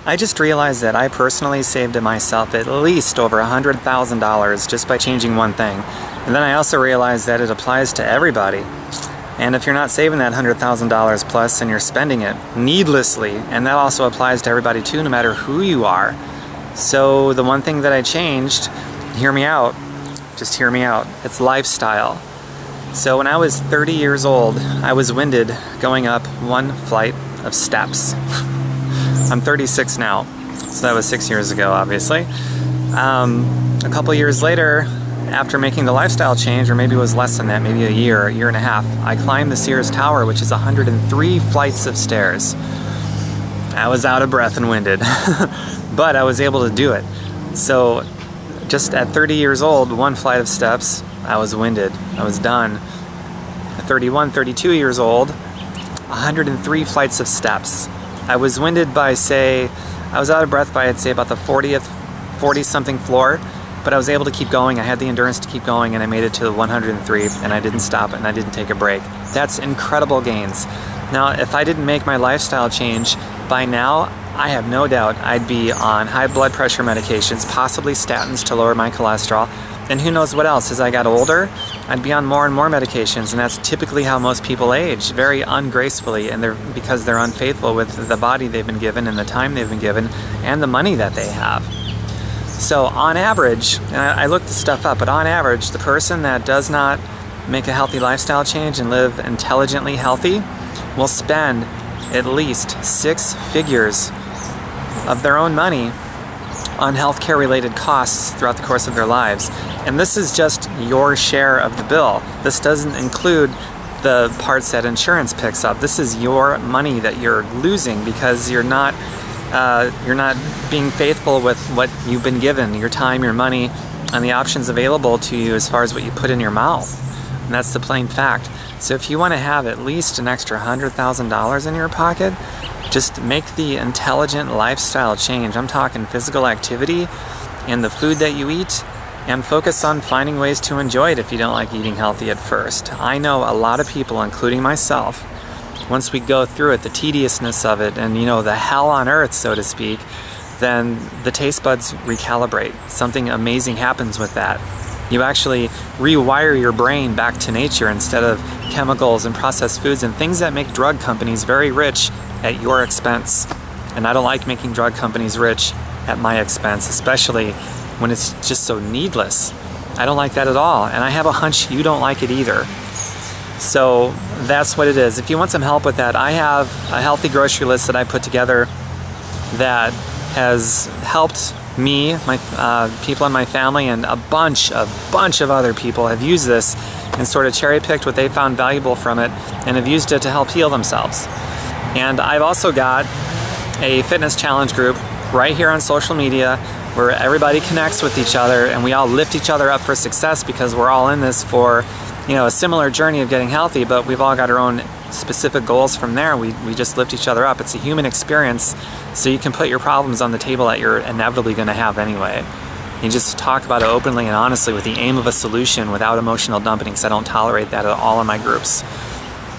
I just realized that I personally saved myself at least over $100,000 just by changing one thing. And then I also realized that it applies to everybody. And if you're not saving that $100,000 plus and you're spending it needlessly, and that also applies to everybody too, no matter who you are. So the one thing that I changed, hear me out, just hear me out, it's lifestyle. So when I was 30 years old, I was winded going up one flight of steps. I'm 36 now, so that was 6 years ago, obviously. A couple years later, after making the lifestyle change, or maybe it was less than that, maybe a year and a half, I climbed the Sears Tower, which is 103 flights of stairs. I was out of breath and winded, but I was able to do it. So just at 30 years old, one flight of steps, I was winded, I was done. At 31, 32 years old, 103 flights of steps. I was winded by, say, I was out of breath by, I'd say, about the 40-something floor, but I was able to keep going. I had the endurance to keep going, and I made it to 103, and I didn't stop, and I didn't take a break. That's incredible gains. Now, if I didn't make my lifestyle change, by now, I have no doubt I'd be on high blood pressure medications, possibly statins to lower my cholesterol, and who knows what else. As I got older, I'd be on more and more medications, and that's typically how most people age, very ungracefully, and because they're unfaithful with the body they've been given and the time they've been given and the money that they have. So on average, and I looked this stuff up, but on average, the person that does not make a healthy lifestyle change and live intelligently healthy will spend at least 6 figures of their own money on healthcare related costs throughout the course of their lives. And this is just your share of the bill. This doesn't include the parts that insurance picks up. This is your money that you're losing because you're not being faithful with what you've been given, your time, your money, and the options available to you as far as what you put in your mouth. And that's the plain fact. So if you want to have at least an extra $100,000 in your pocket, just make the intelligent lifestyle change. I'm talking physical activity and the food that you eat, and focus on finding ways to enjoy it if you don't like eating healthy at first. I know a lot of people, including myself, once we go through it, the tediousness of it, and the hell on earth, so to speak, then the taste buds recalibrate. Something amazing happens with that. You actually rewire your brain back to nature instead of chemicals and processed foods and things that make drug companies very rich at your expense. And I don't like making drug companies rich at my expense, especially when it's just so needless. I don't like that at all, and I have a hunch you don't like it either. So that's what it is. If you want some help with that, I have a healthy grocery list that I put together that has helped me, my people in my family, and a bunch of other people have used this and sort of cherry-picked what they found valuable from it and have used it to help heal themselves. And I've also got a fitness challenge group right here on social media where everybody connects with each other and we all lift each other up for success because we're all in this for a similar journey of getting healthy, but we've all got our own specific goals from there. We just lift each other up. It's a human experience, so you can put your problems on the table that you're inevitably going to have anyway. You just talk about it openly and honestly with the aim of a solution without emotional dumping, because I don't tolerate that at all in my groups.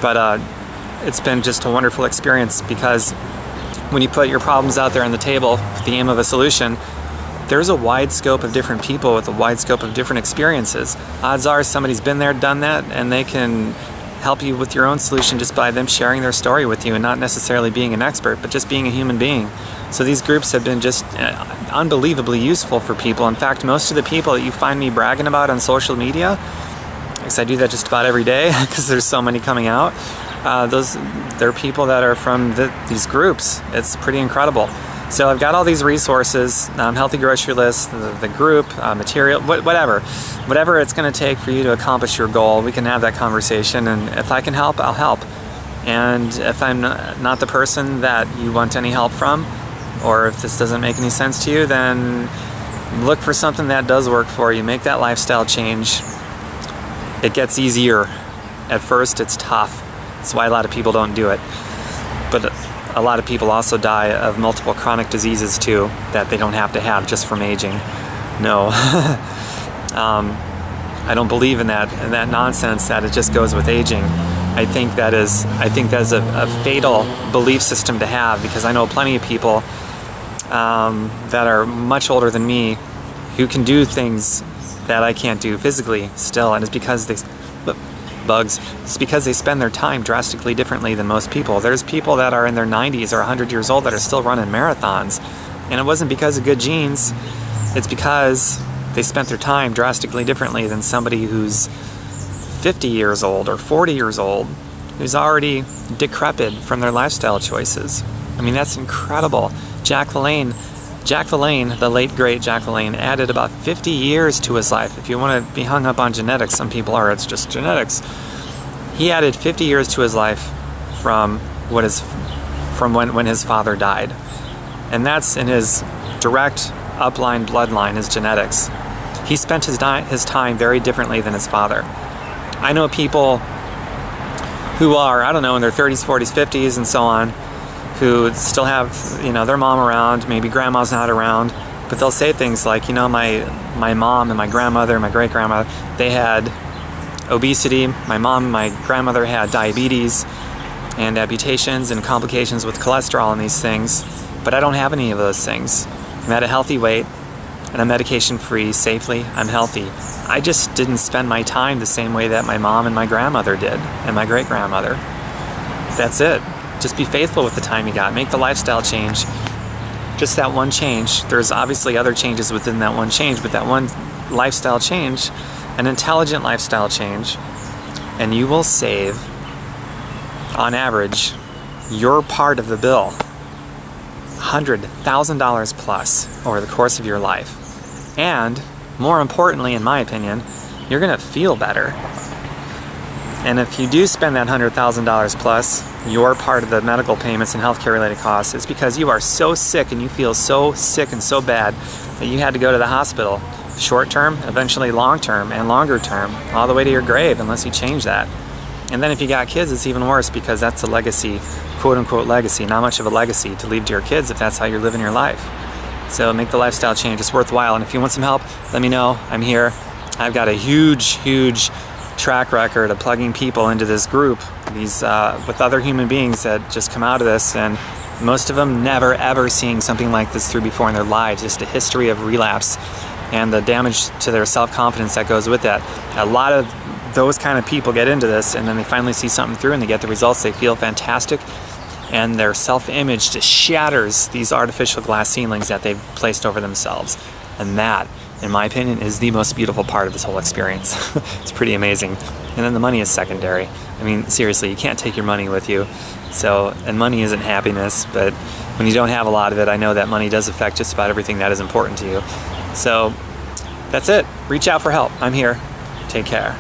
But it's been just a wonderful experience because when you put your problems out there on the table with the aim of a solution, there's a wide scope of different people with a wide scope of different experiences. Odds are somebody's been there, done that, and they can help you with your own solution just by them sharing their story with you and not necessarily being an expert, but just being a human being. So these groups have been just unbelievably useful for people. In fact, most of the people that you find me bragging about on social media, because I do that just about every day because there's so many coming out, they're people that are from these groups. It's pretty incredible. So I've got all these resources, healthy grocery list, the group, material, whatever it's going to take for you to accomplish your goal. We can have that conversation, and if I can help, I'll help. And if I'm not the person that you want any help from, or if this doesn't make any sense to you, then look for something that does work for you. Make that lifestyle change. It gets easier. At first, it's tough. That's why a lot of people don't do it. But a lot of people also die of multiple chronic diseases too that they don't have to have just from aging. No. I don't believe in that nonsense that it just goes with aging. I think that is a fatal belief system to have, because I know plenty of people that are much older than me who can do things that I can't do physically still, and it's because it's because they spend their time drastically differently than most people. There's people that are in their 90s or 100 years old that are still running marathons, and it wasn't because of good genes, it's because they spent their time drastically differently than somebody who's 50 years old or 40 years old, who's already decrepit from their lifestyle choices. I mean, that's incredible. Jack LaLanne, the late great Jack LaLanne, added about 50 years to his life. If you want to be hung up on genetics, some people are, it's just genetics. He added 50 years to his life from when his father died. And that's in his direct upline bloodline, his genetics. He spent his time very differently than his father. I know people who are, I don't know, in their 30s, 40s, 50s, and so on, who still have, you know, their mom around, maybe grandma's not around, but they'll say things like, you know, my mom and my grandmother, my great-grandmother, they had obesity. My mom and my grandmother had diabetes and amputations and complications with cholesterol and these things, but I don't have any of those things. I'm at a healthy weight, and I'm medication-free, safely, I'm healthy. I just didn't spend my time the same way that my mom and my grandmother did, and my great-grandmother. That's it. Just be faithful with the time you got. Make the lifestyle change. Just that one change. There's obviously other changes within that one change, but that one lifestyle change, an intelligent lifestyle change, and you will save, on average, your part of the bill, $100,000 plus over the course of your life. And, more importantly, in my opinion, you're gonna feel better. And if you do spend that $100,000 plus, your part of the medical payments and healthcare related costs, it's because you are so sick and you feel so sick and so bad that you had to go to the hospital, short term, eventually long term, and longer term, all the way to your grave unless you change that. And then if you got kids, it's even worse because that's a legacy, quote unquote legacy, not much of a legacy to leave to your kids if that's how you're living your life. So make the lifestyle change, it's worthwhile. And if you want some help, let me know, I'm here. I've got a huge track record of plugging people into this group, these with other human beings that just come out of this, and most of them never ever seeing something like this through before in their lives, just a history of relapse and the damage to their self-confidence that goes with that. A lot of those kind of people get into this and then they finally see something through and they get the results, they feel fantastic, and their self-image just shatters these artificial glass ceilings that they've placed over themselves. And that, in my opinion, is the most beautiful part of this whole experience. It's pretty amazing. And then the money is secondary. I mean, seriously, you can't take your money with you. So, and money isn't happiness, but when you don't have a lot of it, I know that money does affect just about everything that is important to you. So, that's it. Reach out for help. I'm here. Take care.